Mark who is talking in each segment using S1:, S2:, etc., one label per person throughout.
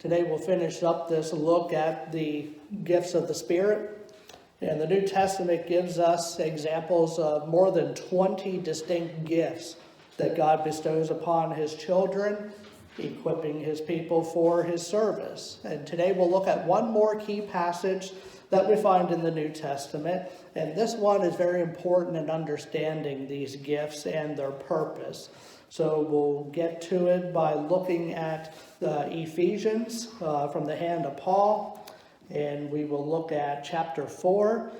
S1: Today we'll finish up this look at the gifts of the Spirit. And the New Testament gives us examples of more than 20 distinct gifts that God bestows upon his children, equipping his people for his service. And today we'll look at one more key passage that we find in the New Testament. And this one is very important in understanding these gifts and their purpose. So we'll get to it by looking at Ephesians from the hand of Paul. And we will look at chapter 4,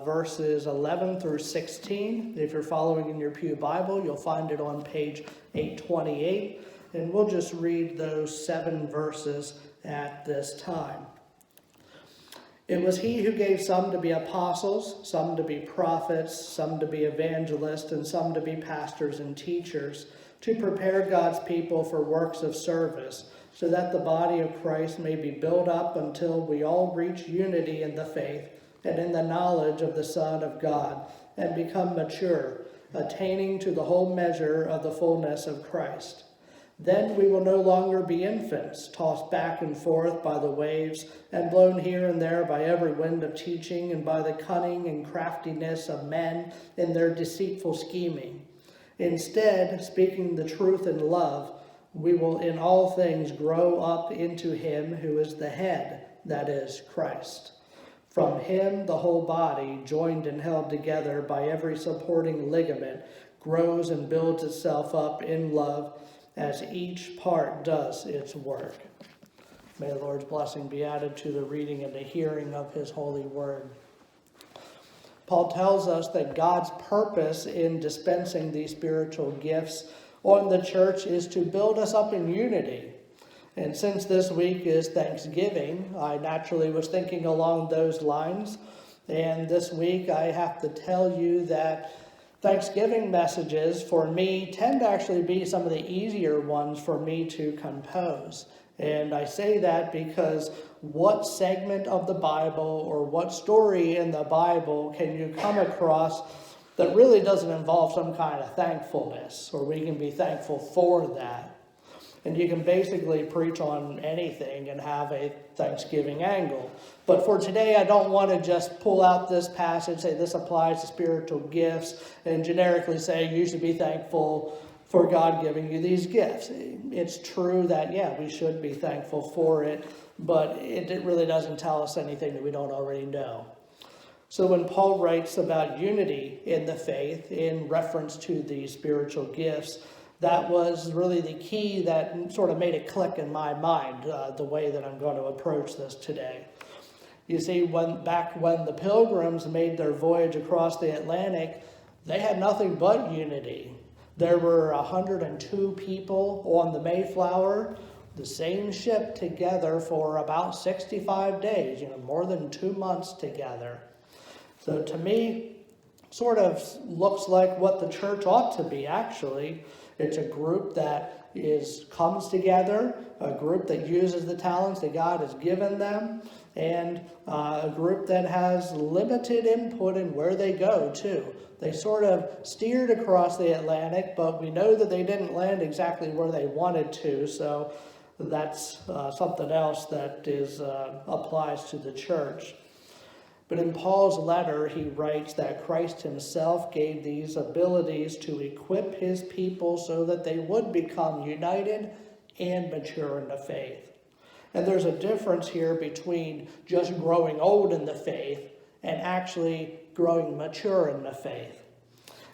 S1: verses 11 through 16. If you're following in your Pew Bible, you'll find it on page 828. And we'll just read those 7 verses at this time. It was he who gave some to be apostles, some to be prophets, some to be evangelists, and some to be pastors and teachers, to prepare God's people for works of service, so that the body of Christ may be built up until we all reach unity in the faith and in the knowledge of the Son of God, and become mature, attaining to the whole measure of the fullness of Christ. Then we will no longer be infants, tossed back and forth by the waves, and blown here and there by every wind of teaching, and by the cunning and craftiness of men in their deceitful scheming. Instead, speaking the truth in love, we will in all things grow up into him who is the head, that is, Christ. From him the whole body, joined and held together by every supporting ligament, grows and builds itself up in love, as each part does its work. May the Lord's blessing be added to the reading and the hearing of his holy word. Paul tells us that God's purpose in dispensing these spiritual gifts on the church is to build us up in unity. And since this week is Thanksgiving, I naturally was thinking along those lines. And this week I have to tell you that Thanksgiving messages for me tend to actually be some of the easier ones for me to compose. And I say that because what segment of the Bible or what story in the Bible can you come across that really doesn't involve some kind of thankfulness, or we can be thankful for that? And you can basically preach on anything and have a Thanksgiving angle. But for today, I don't want to just pull out this passage, say this applies to spiritual gifts, and generically say you should be thankful for God giving you these gifts. It's true that, yeah, we should be thankful for it, but it really doesn't tell us anything that we don't already know. So when Paul writes about unity in the faith in reference to these spiritual gifts, that was really the key that sort of made it click in my mind, the way that I'm going to approach this today. You see, back when the Pilgrims made their voyage across the Atlantic, they had nothing but unity. There were 102 people on the Mayflower, the same ship together for about 65 days, more than 2 months together. So to me, sort of looks like what the church ought to be, actually. It's a group that comes together, a group that uses the talents that God has given them, and a group that has limited input in where they go, too. They sort of steered across the Atlantic, but we know that they didn't land exactly where they wanted to, so that's something else that applies to the church. But in Paul's letter, he writes that Christ himself gave these abilities to equip his people so that they would become united and mature in the faith. And there's a difference here between just growing old in the faith and actually growing mature in the faith.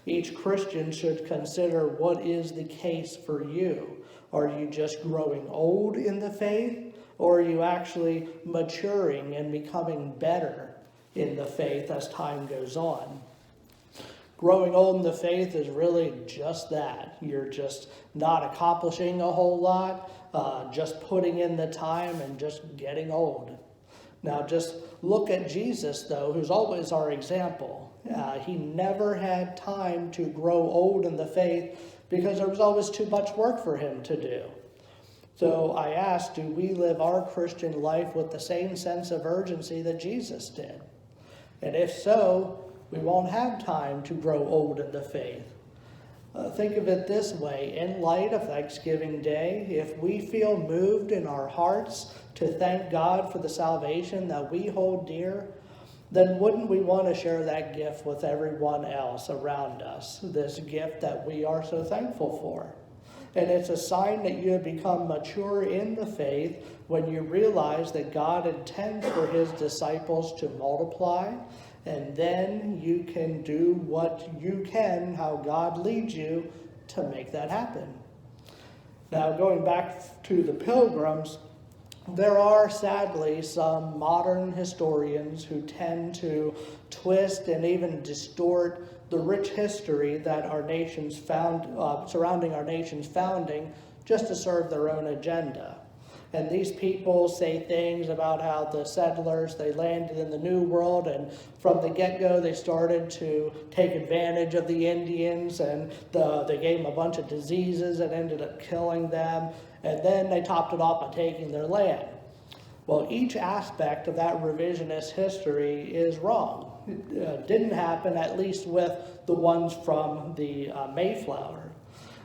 S1: Each Christian should consider what is the case for you. Are you just growing old in the faith, or are you actually maturing and becoming better in the faith as time goes on? Growing old in the faith is really just that. You're just not accomplishing a whole lot, just putting in the time and just getting old. Now just look at Jesus, though, who's always our example. He never had time to grow old in the faith because there was always too much work for him to do. So I ask, do we live our Christian life with the same sense of urgency that Jesus did? And if so, we won't have time to grow old in the faith. Think of it this way: in light of Thanksgiving Day, if we feel moved in our hearts to thank God for the salvation that we hold dear, then wouldn't we want to share that gift with everyone else around us, this gift that we are so thankful for? And it's a sign that you have become mature in the faith when you realize that God intends for his disciples to multiply, and then you can do what you can, how God leads you, to make that happen. Now, going back to the Pilgrims, there are sadly some modern historians who tend to twist and even distort the rich history that our nation's surrounding our nation's founding, just to serve their own agenda. And these people say things about how the settlers, they landed in the New World, and from the get-go they started to take advantage of the Indians, and they gave them a bunch of diseases that ended up killing them, and then they topped it off by taking their land. Well, each aspect of that revisionist history is wrong. It didn't happen, at least with the ones from the Mayflower.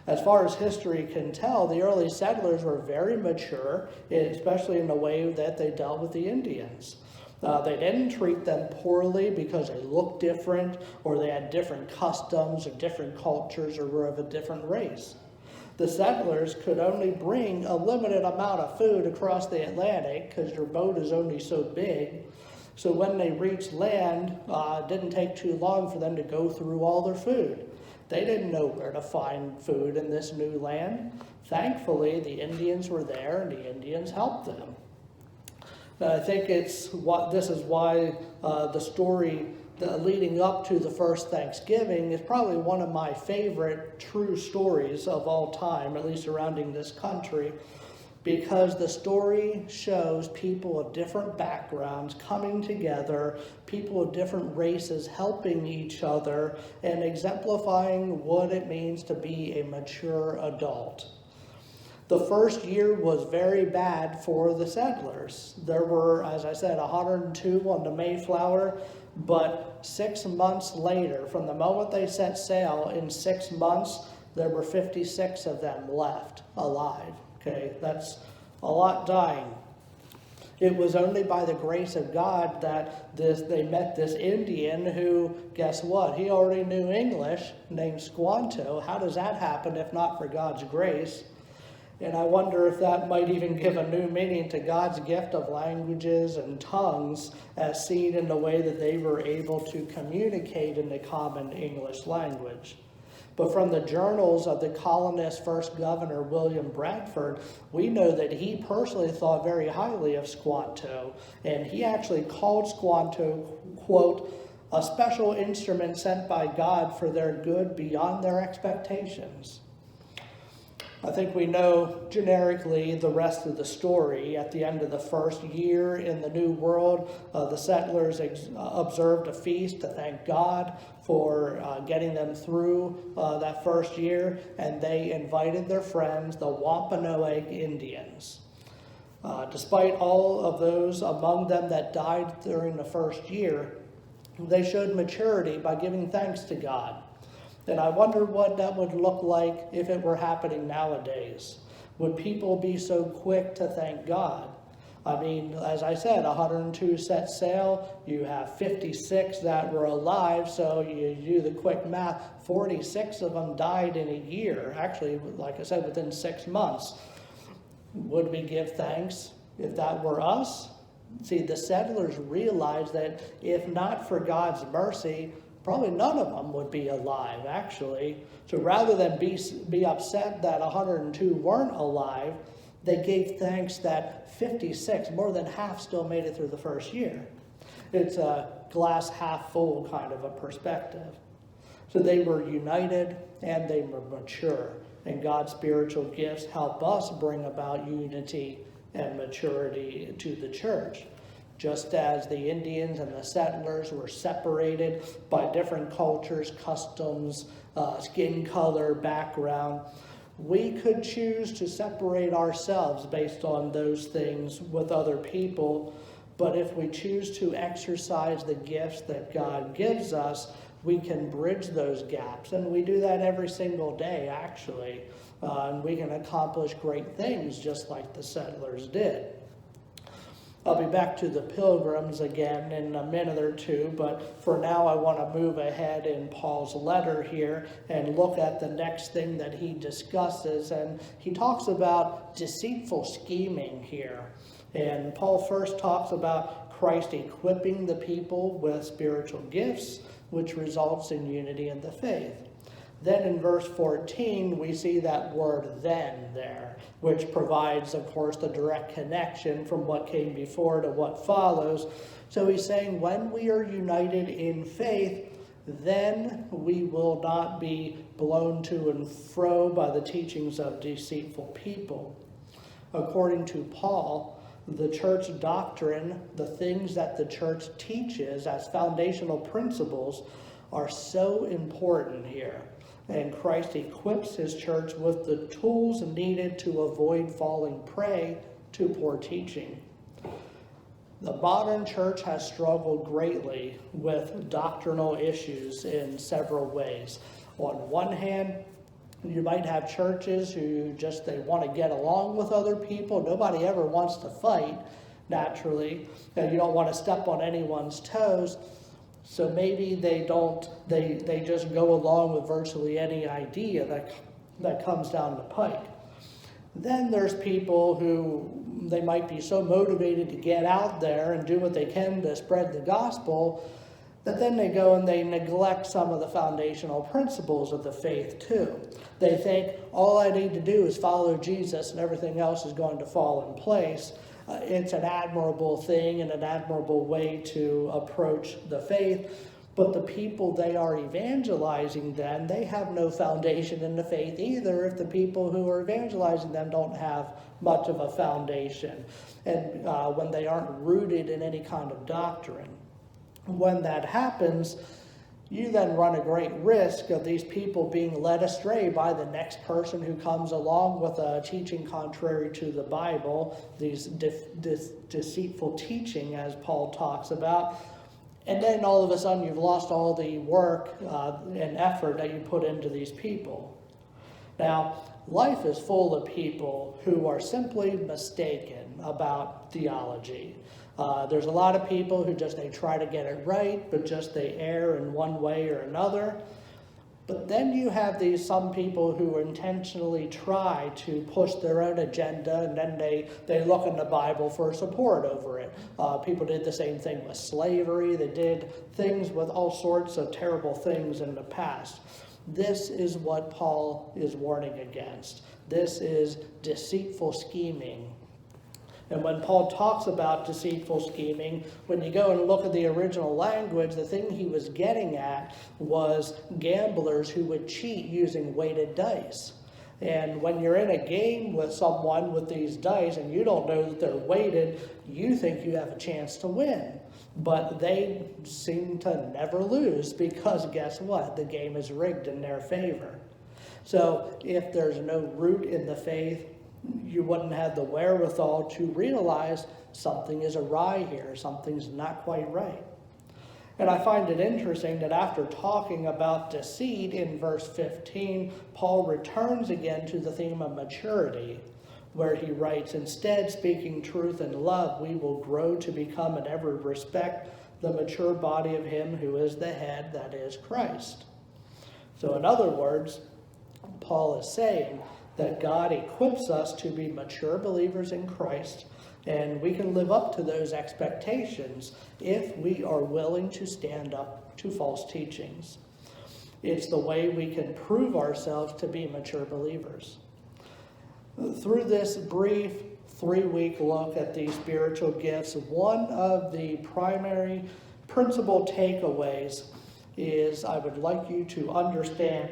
S1: As far as history can tell, the early settlers were very mature, especially in the way that they dealt with the Indians. They didn't treat them poorly because they looked different, or they had different customs or different cultures, or were of a different race. The settlers could only bring a limited amount of food across the Atlantic because your boat is only so big. So when they reached land, it didn't take too long for them to go through all their food. They didn't know where to find food in this new land. Thankfully, the Indians were there, and the Indians helped them. I think this is why the story leading up to the first Thanksgiving is probably one of my favorite true stories of all time, at least surrounding this country, because the story shows people of different backgrounds coming together, people of different races helping each other, and exemplifying what it means to be a mature adult. The first year was very bad for the settlers. There were, as I said, 102 on the Mayflower, but 6 months later, from the moment they set sail, in 6 months, there were 56 of them left alive. Okay, that's a lot dying. It was only by the grace of God that they met this Indian who, guess what? He already knew English, named Squanto. How does that happen if not for God's grace? And I wonder if that might even give a new meaning to God's gift of languages and tongues, as seen in the way that they were able to communicate in the common English language. But from the journals of the colonist first governor, William Bradford, we know that he personally thought very highly of Squanto, and he actually called Squanto, quote, a special instrument sent by God for their good beyond their expectations. I think we know generically the rest of the story. At the end of the first year in the New World, the settlers observed a feast to thank God for getting them through that first year, and they invited their friends, the Wampanoag Indians. Despite all of those among them that died during the first year, they showed maturity by giving thanks to God. And I wonder what that would look like if it were happening nowadays. Would people be so quick to thank God? I mean, as I said, 102 set sail, you have 56 that were alive, so you do the quick math, 46 of them died in a year. Actually, like I said, within 6 months. Would we give thanks if that were us? See, the settlers realized that if not for God's mercy, probably none of them would be alive, actually. So rather than be upset that 102 weren't alive, they gave thanks that 56, more than half, still made it through the first year. It's a glass half full kind of a perspective. So they were united and they were mature. And God's spiritual gifts help us bring about unity and maturity to the church. Just as the Indians and the settlers were separated by different cultures, customs, skin color, background, we could choose to separate ourselves based on those things with other people. But if we choose to exercise the gifts that God gives us, we can bridge those gaps. And we do that every single day, actually. And we can accomplish great things just like the settlers did. I'll be back to the Pilgrims again in a minute or two, but for now I want to move ahead in Paul's letter here and look at the next thing that he discusses. And he talks about deceitful scheming here. And Paul first talks about Christ equipping the people with spiritual gifts, which results in unity in the faith. Then in verse 14, we see that word then there, which provides, of course, the direct connection from what came before to what follows. So he's saying when we are united in faith, then we will not be blown to and fro by the teachings of deceitful people. According to Paul, the church doctrine, the things that the church teaches as foundational principles, are so important here. And Christ equips his church with the tools needed to avoid falling prey to poor teaching. The modern church has struggled greatly with doctrinal issues in several ways. On one hand, you might have churches who they want to get along with other people. Nobody ever wants to fight, naturally. And you don't want to step on anyone's toes. So maybe they just go along with virtually any idea that comes down the pike. Then there's people who they might be so motivated to get out there and do what they can to spread the gospel that then they go and they neglect some of the foundational principles of the faith too. They think all I need to do is follow Jesus and everything else is going to fall in place. It's an admirable thing and an admirable way to approach the faith. But the people they are evangelizing then, they have no foundation in the faith either if the people who are evangelizing them don't have much of a foundation. And when they aren't rooted in any kind of doctrine. When that happens, you then run a great risk of these people being led astray by the next person who comes along with a teaching contrary to the Bible, these deceitful teaching as Paul talks about. And then all of a sudden you've lost all the work and effort that you put into these people. Now, life is full of people who are simply mistaken about theology. There's a lot of people who they try to get it right, but they err in one way or another. But then you have some people who intentionally try to push their own agenda, and then they look in the Bible for support over it. People did the same thing with slavery. They did things with all sorts of terrible things in the past. This is what Paul is warning against. This is deceitful scheming. And when Paul talks about deceitful scheming, when you go and look at the original language, the thing he was getting at was gamblers who would cheat using weighted dice. And when you're in a game with someone with these dice and you don't know that they're weighted, you think you have a chance to win. But they seem to never lose because guess what? The game is rigged in their favor. So if there's no root in the faith, you wouldn't have the wherewithal to realize something is awry here, something's not quite right. And I find it interesting that after talking about deceit in verse 15, Paul returns again to the theme of maturity, where he writes, "Instead, speaking truth in love, we will grow to become in every respect the mature body of him who is the head, that is Christ." So in other words, Paul is saying that God equips us to be mature believers in Christ, and we can live up to those expectations if we are willing to stand up to false teachings. It's the way we can prove ourselves to be mature believers. Through this brief 3-week look at these spiritual gifts, one of the primary principal takeaways is I would like you to understand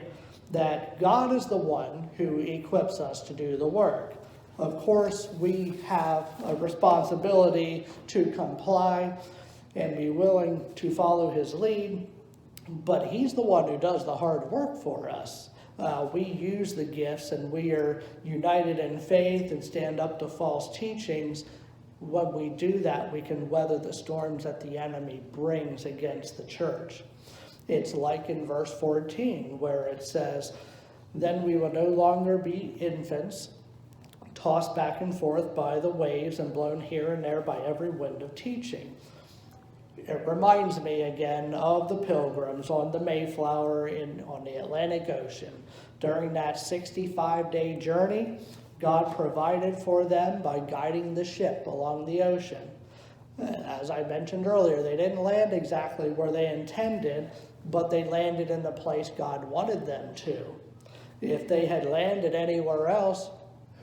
S1: that God is the one who equips us to do the work. Of course, we have a responsibility to comply and be willing to follow his lead, but he's the one who does the hard work for us. We use the gifts and we are united in faith and stand up to false teachings. When we do that, we can weather the storms that the enemy brings against the church. It's like in verse 14 where it says, "Then we will no longer be infants, tossed back and forth by the waves and blown here and there by every wind of teaching." It reminds me again of the Pilgrims on the Mayflower on the Atlantic Ocean. During that 65-day journey, God provided for them by guiding the ship along the ocean. As I mentioned earlier, they didn't land exactly where they intended, but they landed in the place God wanted them to. If they had landed anywhere else,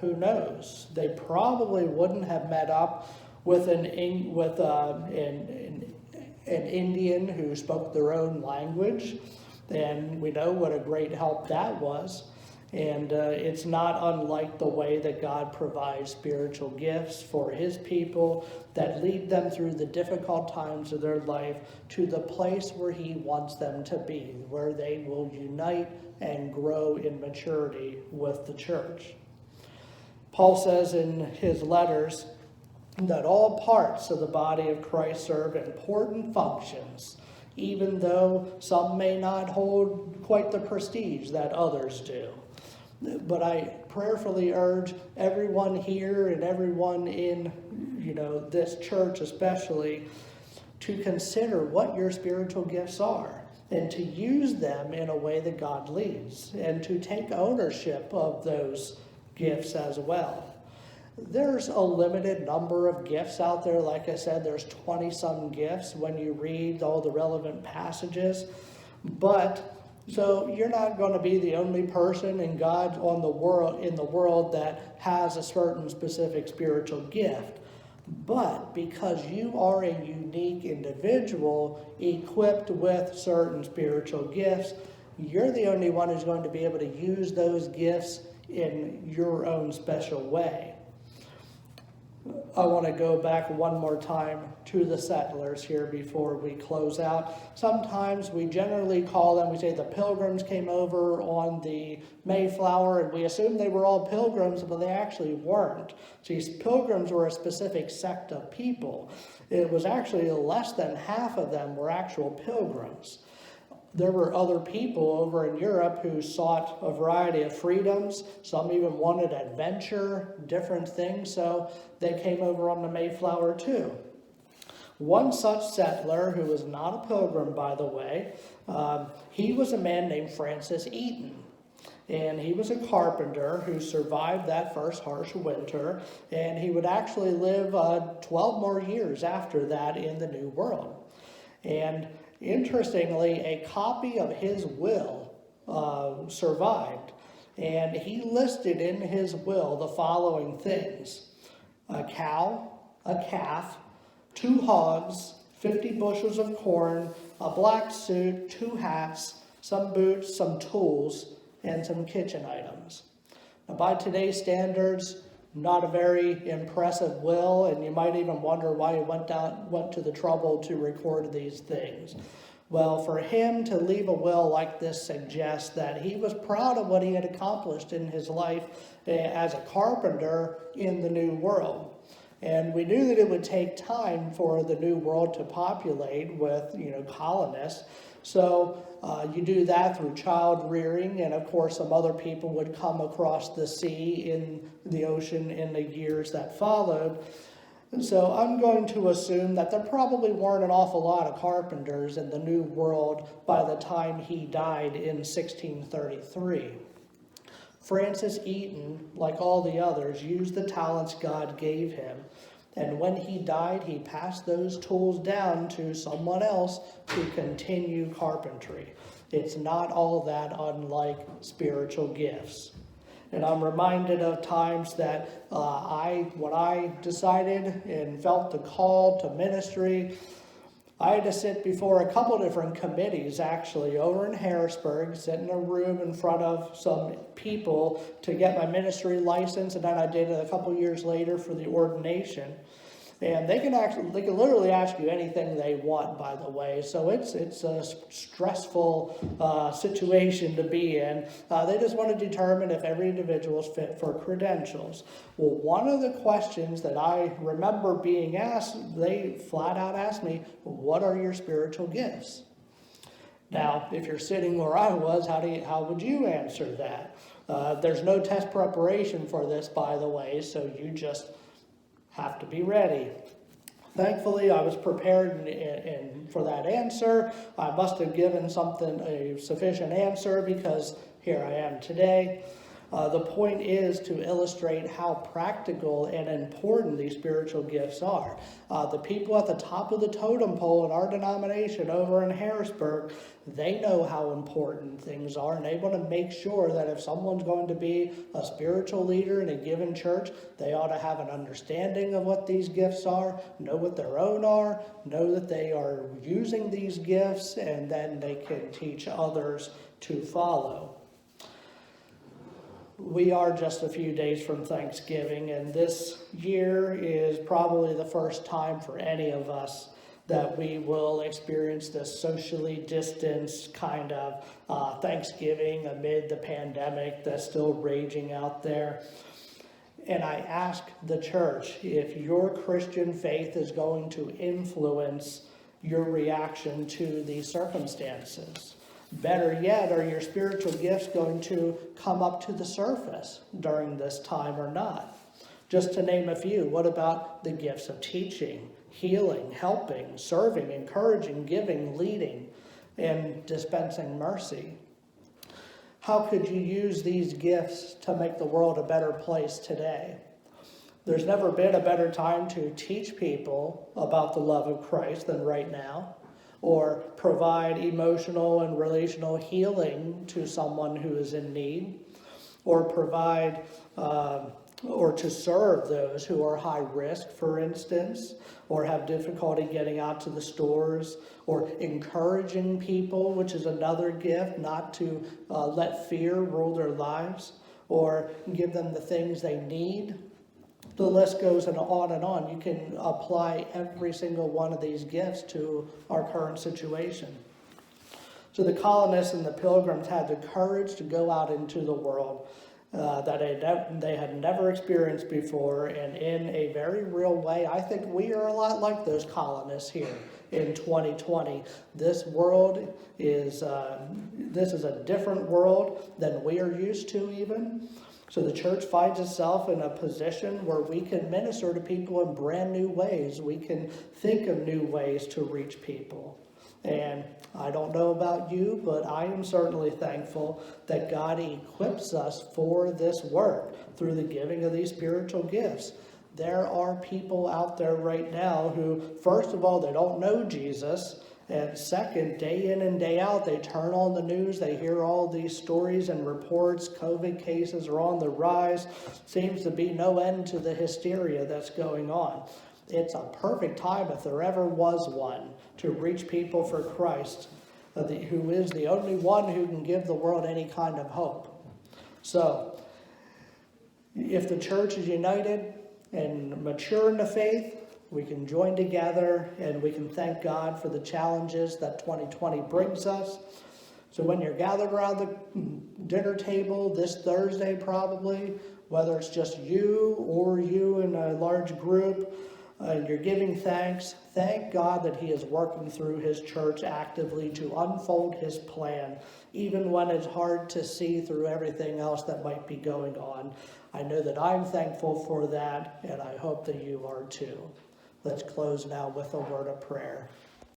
S1: who knows? They probably wouldn't have met up with an Indian who spoke their own language, and we know what a great help that was. And it's not unlike the way that God provides spiritual gifts for his people that lead them through the difficult times of their life to the place where he wants them to be, where they will unite and grow in maturity with the church. Paul says in his letters that all parts of the body of Christ serve important functions, even though some may not hold quite the prestige that others do. But I prayerfully urge everyone here and everyone in, this church especially, to consider what your spiritual gifts are and to use them in a way that God leads and to take ownership of those gifts as well. There's a limited number of gifts out there. Like I said, there's 20-some gifts when you read all the relevant passages. So you're not going to be the only person in the world that has a certain specific spiritual gift. But because you are a unique individual equipped with certain spiritual gifts, you're the only one who's going to be able to use those gifts in your own special way. I want to go back one more time to the settlers here before we close out. Sometimes we generally call them, we say the Pilgrims came over on the Mayflower, and we assume they were all Pilgrims, but they actually weren't. See, Pilgrims were a specific sect of people. It was actually less than half of them were actual Pilgrims. There were other people over in Europe who sought a variety of freedoms. Some even wanted adventure, different things, so they came over on the Mayflower too. One such settler, who was not a pilgrim, by the way, he was a man named Francis Eaton. And he was a carpenter who survived that first harsh winter, and he would actually live 12 more years after that in the New World. And interestingly, a copy of his will survived, and he listed in his will the following things: a cow, a calf, 2 hogs, 50 bushels of corn, a black suit, 2 hats, some boots, some tools, and some kitchen items. Now, by today's standards, not a very impressive will, and you might even wonder why he went to the trouble to record these things. Well, for him to leave a will like this suggests that he was proud of what he had accomplished in his life as a carpenter in the New World. And we knew that it would take time for the New World to populate with, colonists. So you do that through child rearing, and of course some other people would come across the sea in the ocean in the years that followed. And so I'm going to assume that there probably weren't an awful lot of carpenters in the New World by the time he died in 1633. Francis Eaton, like all the others, used the talents God gave him. And when he died, he passed those tools down to someone else to continue carpentry. It's not all that unlike spiritual gifts. And I'm reminded of times that when I decided and felt the call to ministry, I had to sit before a couple different committees, actually, over in Harrisburg, sit in a room in front of some people to get my ministry license, and then I did it a couple years later for the ordination. And they can literally ask you anything they want, by the way. So it's a stressful situation to be in. They just want to determine if every individual is fit for credentials. Well, one of the questions that I remember being asked, they flat out asked me, "What are your spiritual gifts?" Now, if you're sitting where I was, how would you answer that? There's no test preparation for this, by the way, so you just have to be ready. Thankfully, I was prepared for that answer. I must have given a sufficient answer, because here I am today. The point is to illustrate how practical and important these spiritual gifts are. The people at the top of the totem pole in our denomination over in Harrisburg, they know how important things are, and they want to make sure that if someone's going to be a spiritual leader in a given church, they ought to have an understanding of what these gifts are, know what their own are, know that they are using these gifts, and then they can teach others to follow. We are just a few days from Thanksgiving, and this year is probably the first time for any of us that we will experience this socially distanced kind of Thanksgiving amid the pandemic that's still raging out there. And I ask the church if your Christian faith is going to influence your reaction to these circumstances. Better yet, are your spiritual gifts going to come up to the surface during this time or not? Just to name a few, what about the gifts of teaching, healing, helping, serving, encouraging, giving, leading, and dispensing mercy? How could you use these gifts to make the world a better place today? There's never been a better time to teach people about the love of Christ than right now, or provide emotional and relational healing to someone who is in need, or provide or to serve those who are high risk, for instance, or have difficulty getting out to the stores, or encouraging people, which is another gift, not to let fear rule their lives, or give them the things they need. The list goes on and on. You can apply every single one of these gifts to our current situation. So the colonists and the pilgrims had the courage to go out into the world that they had never experienced before, and in a very real way, I think we are a lot like those colonists here in 2020. This is a different world than we are used to even. So the church finds itself in a position where we can minister to people in brand new ways. We can think of new ways to reach people. And I don't know about you, but I am certainly thankful that God equips us for this work through the giving of these spiritual gifts. There are people out there right now who, first of all, they don't know Jesus. And second, day in and day out, they turn on the news, they hear all these stories and reports. COVID cases are on the rise. Seems to be no end to the hysteria that's going on. It's a perfect time, if there ever was one, to reach people for Christ, who is the only one who can give the world any kind of hope. So, if the church is united and mature in the faith, we can join together and we can thank God for the challenges that 2020 brings us. So when you're gathered around the dinner table this Thursday probably, whether it's just you or you in a large group, and you're giving thanks, thank God that He is working through His church actively to unfold His plan, even when it's hard to see through everything else that might be going on. I know that I'm thankful for that, and I hope that you are too. Let's close now with a word of prayer.